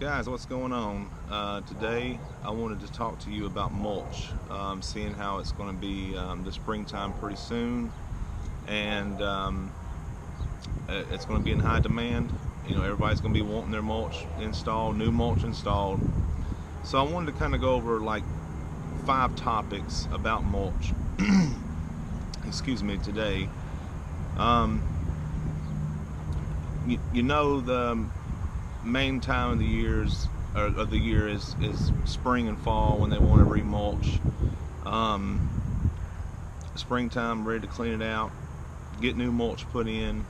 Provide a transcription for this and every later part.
Guys, what's going on? Today I wanted to talk to you about mulch, seeing how it's going to be the springtime pretty soon, and it's going to be in high demand. You know, everybody's going to be wanting their mulch installed, new mulch installed. So I wanted to kind of go over like 5 topics about mulch. Excuse me, today. Um, you know, the main time of the year is spring and fall when they want to remulch. Springtime, ready to clean it out, get new mulch put in,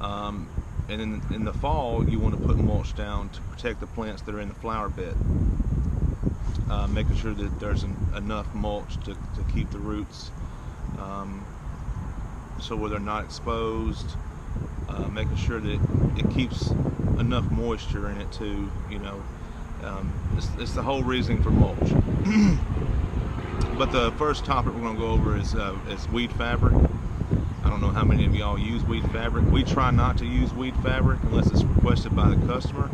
and in the fall you want to put mulch down to protect the plants that are in the flower bed, making sure that there's enough mulch to keep the roots so where they're not exposed, making sure that it keeps enough moisture in it too. You know, it's the whole reason for mulch. But the first topic we're going to go over is weed fabric. I don't know how many of y'all use weed fabric. We try not to use weed fabric unless it's requested by the customer.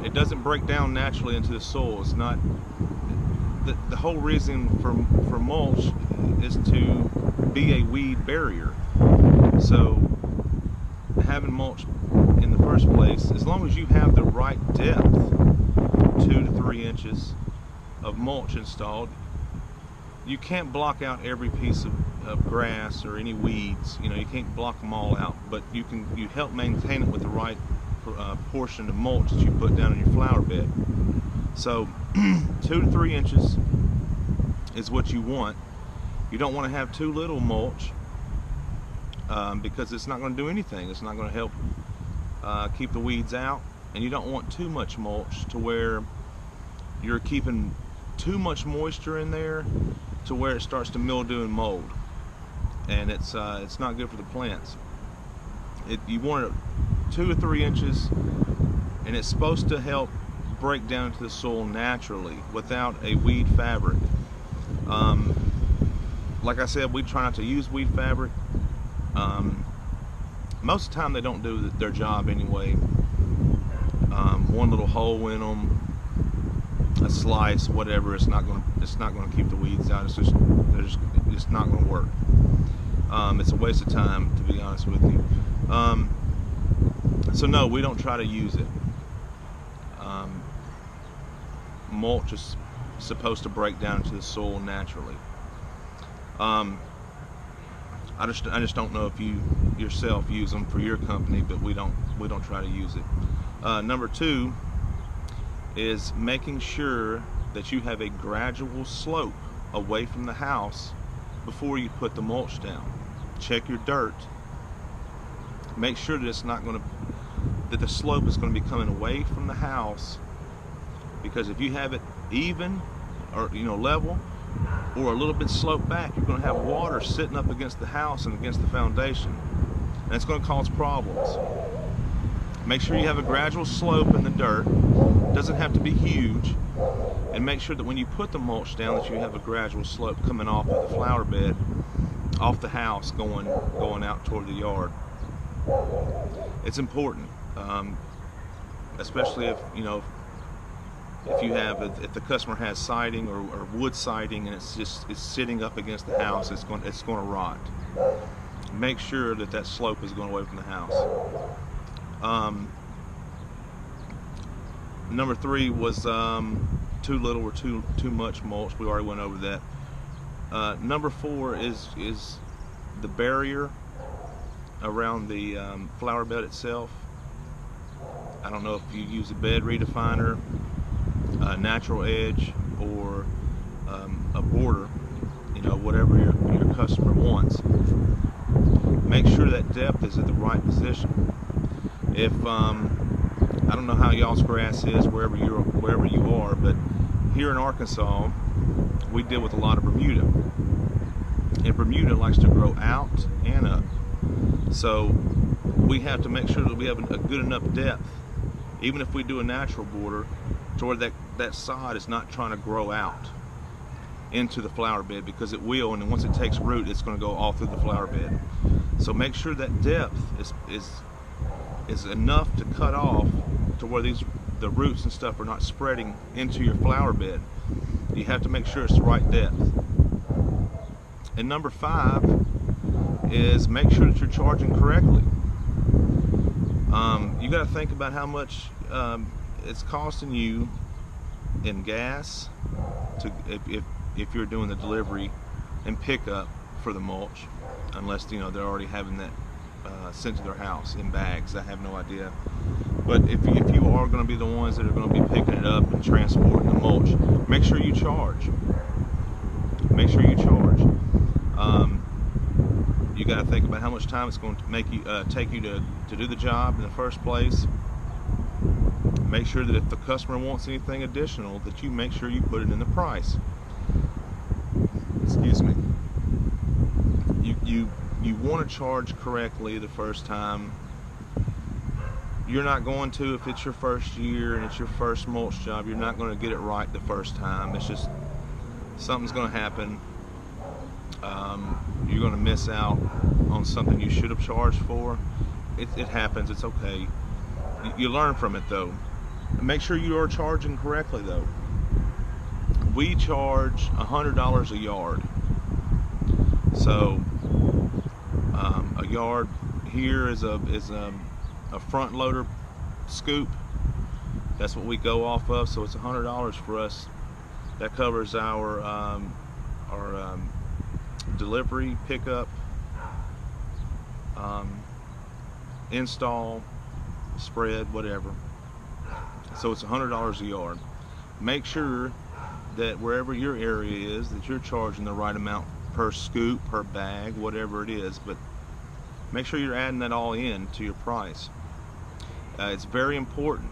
It doesn't break down naturally into the soil. It's not the whole reason for mulch is to be a weed barrier. So having mulch in the first place, as long as you have the right depth, 2 to 3 inches of mulch installed, you can't block out every piece of grass or any weeds. You know, you can't block them all out, but you help maintain it with the right portion of mulch that you put down in your flower bed. So 2 to 3 inches is what you want. You don't want to have too little mulch, because it's not going to do anything. It's not going to help keep the weeds out, and you don't want too much mulch to where you're keeping too much moisture in there to where it starts to mildew and mold, and it's not good for the plants. You want it 2 to 3 inches, and it's supposed to help break down into the soil naturally without a weed fabric. Like I said, we try not to use weed fabric. Most of the time they don't do their job anyway. One little hole in them, a slice, whatever, it's not going to keep the weeds out. It's just not going to work. It's a waste of time, to be honest with you. So no, we don't try to use it. Mulch is supposed to break down into the soil naturally. I just don't know if you yourself use them for your company, but we don't try to use it. Number 2 is making sure that you have a gradual slope away from the house before you put the mulch down. Check your dirt. Make sure that that the slope is going to be coming away from the house, because if you have it even or level or a little bit sloped back, you're going to have water sitting up against the house and against the foundation, and it's going to cause problems. Make sure you have a gradual slope in the dirt. It doesn't have to be huge, and make sure that when you put the mulch down that you have a gradual slope coming off of the flower bed, off the house, going out toward the yard. It's important, especially if the customer has siding or wood siding and it's sitting up against the house, it's going to rot. Make sure that slope is going away from the house. Number 3 was too little or too much mulch. We already went over that. Number 4 is the barrier around the flower bed itself. I don't know if you use a bed redefiner, a natural edge, or a border, whatever your customer wants. Make sure that depth is at the right position. If I don't know how y'all's grass is wherever you are, but here in Arkansas we deal with a lot of Bermuda, and Bermuda likes to grow out and up. So we have to make sure that we have a good enough depth, even if we do a natural border, to where that sod is not trying to grow out into the flower bed, because it will, and then once it takes root, it's going to go all through the flower bed. So make sure that depth is enough to cut off to where the roots and stuff are not spreading into your flower bed. You have to make sure it's the right depth. And number 5 is make sure that you're charging correctly. You got to think about how much it's costing you in gas if you're doing the delivery and pickup for the mulch, unless they're already having that sent to their house in bags. I have no idea. But if you are going to be the ones that are going to be picking it up and transporting the mulch, make sure you charge. Make sure you charge. You got to think about how much time it's going to take you to do the job in the first place. Make sure that if the customer wants anything additional, that you make sure you put it in the price. Excuse me. You want to charge correctly the first time. You're not going to, if it's your first year and it's your first mulch job, you're not going to get it right the first time. It's just something's going to happen. You're going to miss out on something you should have charged for. It happens. It's okay. You learn from it though. Make sure you are charging correctly though. We charge $100 a yard. So a yard here is a front loader scoop. That's what we go off of. So it's $100 for us. That covers our delivery, pickup, install, spread, whatever. So it's $100 a yard. Make sure that wherever your area is, that you're charging the right amount per scoop, per bag, whatever it is. But make sure you're adding that all in to your price. It's very important.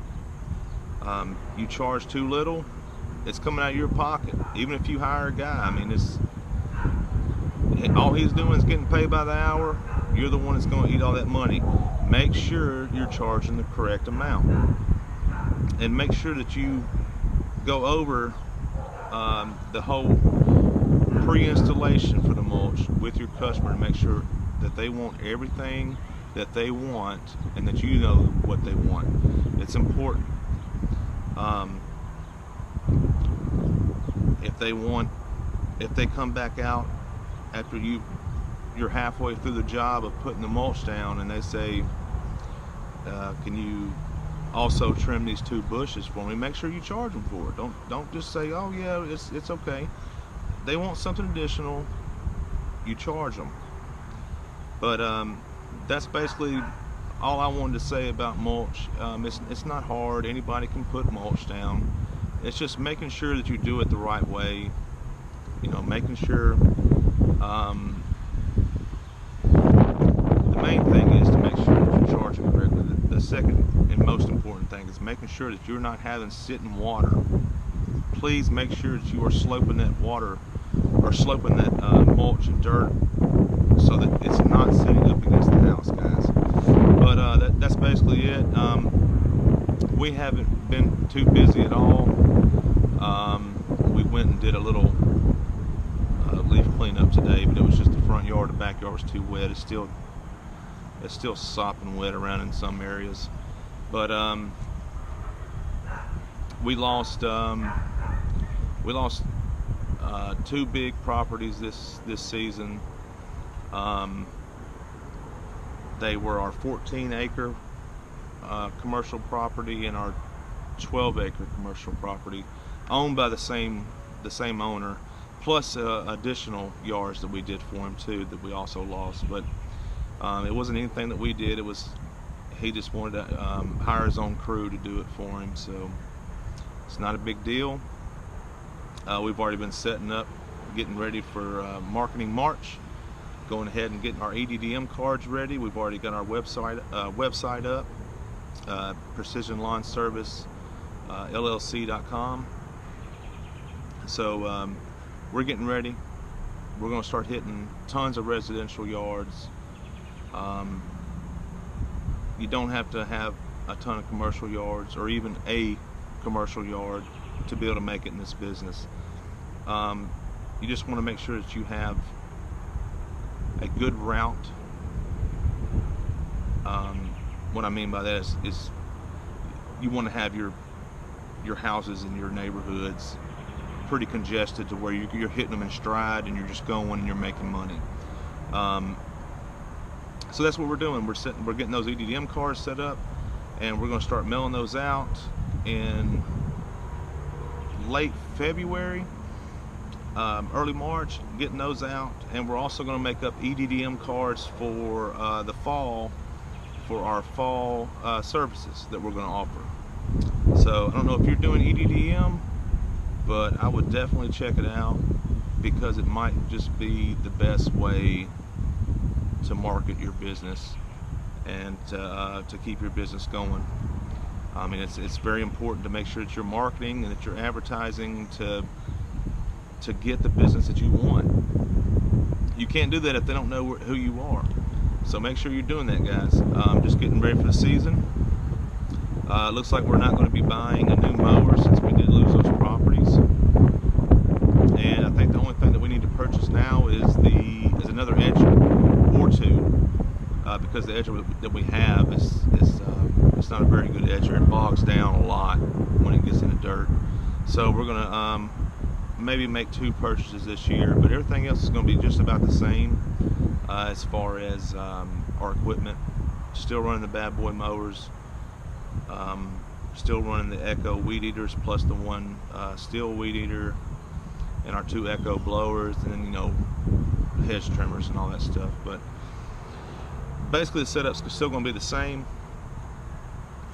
You charge too little, it's coming out of your pocket. Even if you hire a guy, I mean, all he's doing is getting paid by the hour. You're the one that's going to eat all that money. Make sure you're charging the correct amount, and make sure that you go over the whole pre-installation for the mulch with your customer to make sure that they want everything that they want and that you know what they want. It's important. If they come back out after you're halfway through the job of putting the mulch down and they say, can you also trim these 2 bushes for me? Make sure you charge them for it. Don't just say, oh yeah, it's okay. They want something additional, you charge them. But that's basically all I wanted to say about mulch. It's not hard. Anybody can put mulch down. It's just making sure that you do it the right way. Making sure the main thing is to make sure that you're charging correctly. The second and most important thing is making sure that you're not having sitting water. Please make sure that you are sloping that water or sloping that mulch and dirt so that it's not sitting up against the house, guys. But that's basically it. We haven't been too busy at all. We went and did a little leaf cleanup today, but it was just the front yard. The backyard was too wet. It's still sopping wet around in some areas. But we lost 2 big properties this season. They were our 14-acre commercial property and our 12-acre commercial property, owned by the same owner, plus additional yards that we did for him too that we also lost. But it wasn't anything that we did. He just wanted to hire his own crew to do it for him, so it's not a big deal. We've already been setting up, getting ready for Marketing March, going ahead and getting our EDDM cards ready. We've already got our website up, Precision Lawn Service LLC.com. So we're getting ready. We're going to start hitting tons of residential yards. You don't have to have a ton of commercial yards or even a commercial yard to be able to make it in this business. You just want to make sure that you have a good route. What I mean by that is you want to have your houses in your neighborhoods pretty congested to where you're hitting them in stride and you're just going and you're making money. So that's what we're doing. We're getting those EDDM cards set up, and we're going to start mailing those out in late February, early March, getting those out. And we're also going to make up EDDM cards for the fall, for our fall services that we're going to offer. So I don't know if you're doing EDDM, but I would definitely check it out, because it might just be the best way to market your business and to keep your business going. I mean, it's very important to make sure that you're marketing and that you're advertising to get the business that you want. You can't do that if they don't know who you are. So make sure you're doing that, guys. Just getting ready for the season. It looks like we're not going to be buying a new mower since we did lose those properties. And I think the only thing that we need to purchase now is another edger or two, because the edger that we have is it's not a very good edger. It bogs down a lot when it gets in the dirt. So we're gonna maybe make 2 purchases this year, but everything else is going to be just about the same as far as our equipment. Still running the Bad Boy mowers. Still running the Echo weed eaters, plus the one steel weed eater, and our 2 Echo blowers, and then, you know, hedge trimmers and all that stuff. But basically the setup's still going to be the same.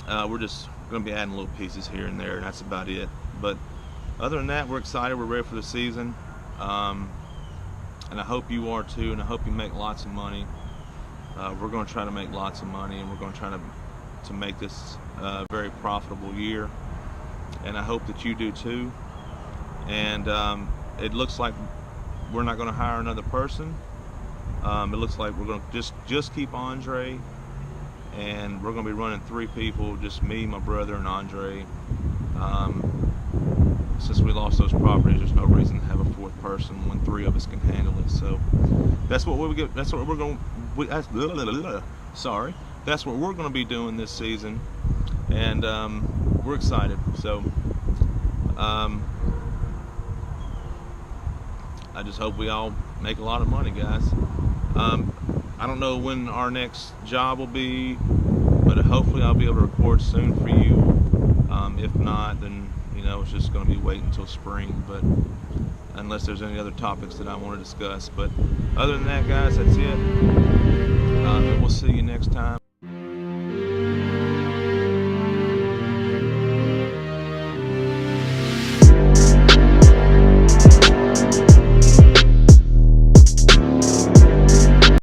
We're just going to be adding little pieces here and there, and that's about it. But other than that, we're excited. We're ready for the season, and I hope you are too, and I hope you make lots of money. We're going to try to make lots of money, and we're going to try to make this a very profitable year, and I hope that you do too. And it looks like we're not going to hire another person. It looks like we're going to just keep Andre, and we're going to be running 3 people, just me, my brother, and Andre. Since we lost those properties, there's no reason to have a 4th person when 3 of us can handle it. So that's what we get. That's what we're going. Sorry, that's what we're going to be doing this season, and we're excited. So I just hope we all make a lot of money, guys. I don't know when our next job will be, but hopefully I'll be able to record soon for you. If not, then, you know, it's just going to be waiting until spring, but unless there's any other topics that I want to discuss. But other than that, guys, that's it. We'll see you next time.